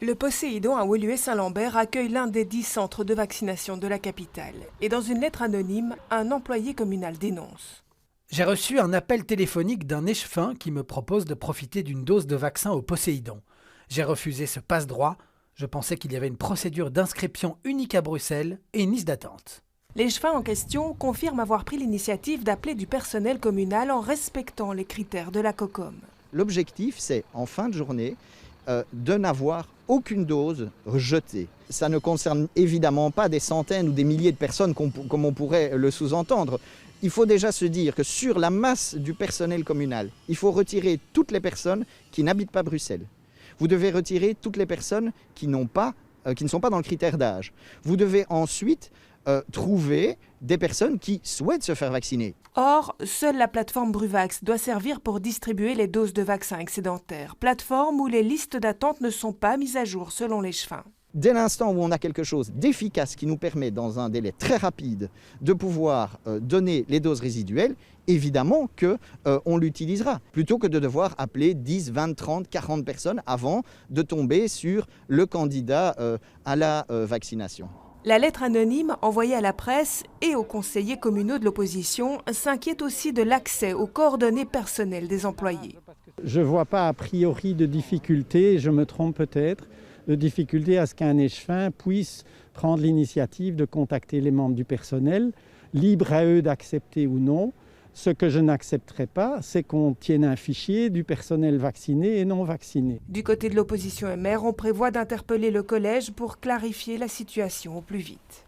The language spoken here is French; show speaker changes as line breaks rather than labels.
Le Poséidon à Woluwe-Saint-Lambert accueille l'un des 10 centres de vaccination de la capitale. Et dans une lettre anonyme, un employé communal dénonce.
J'ai reçu un appel téléphonique d'un échevin qui me propose de profiter d'une dose de vaccin au Poséidon. J'ai refusé ce passe-droit. Je pensais qu'il y avait une procédure d'inscription unique à Bruxelles et une liste d'attente.
L'échevin en question confirme avoir pris l'initiative d'appeler du personnel communal en respectant les critères de la COCOM.
L'objectif, c'est en fin de journée de n'avoir aucune dose rejetée. Ça ne concerne évidemment pas des centaines ou des milliers de personnes comme on pourrait le sous-entendre. Il faut déjà se dire que sur la masse du personnel communal, il faut retirer toutes les personnes qui n'habitent pas Bruxelles. Vous devez retirer toutes les personnes qui ne sont pas dans le critère d'âge. Vous devez ensuite trouver des personnes qui souhaitent se faire vacciner.
Or, seule la plateforme Bruvax doit servir pour distribuer les doses de vaccins excédentaires. Plateforme où les listes d'attente ne sont pas mises à jour selon l'échevin.
Dès l'instant où on a quelque chose d'efficace qui nous permet, dans un délai très rapide, de pouvoir donner les doses résiduelles, évidemment qu'on l'utilisera, plutôt que de devoir appeler 10, 20, 30, 40 personnes avant de tomber sur le candidat à la vaccination.
La lettre anonyme envoyée à la presse et aux conseillers communaux de l'opposition s'inquiète aussi de l'accès aux coordonnées personnelles des employés.
Je ne vois pas a priori de difficulté, je me trompe peut-être, de difficulté à ce qu'un échevin puisse prendre l'initiative de contacter les membres du personnel, libre à eux d'accepter ou non. Ce que je n'accepterai pas, c'est qu'on tienne un fichier du personnel vacciné et non vacciné.
Du côté de l'opposition MR, on prévoit d'interpeller le collège pour clarifier la situation au plus vite.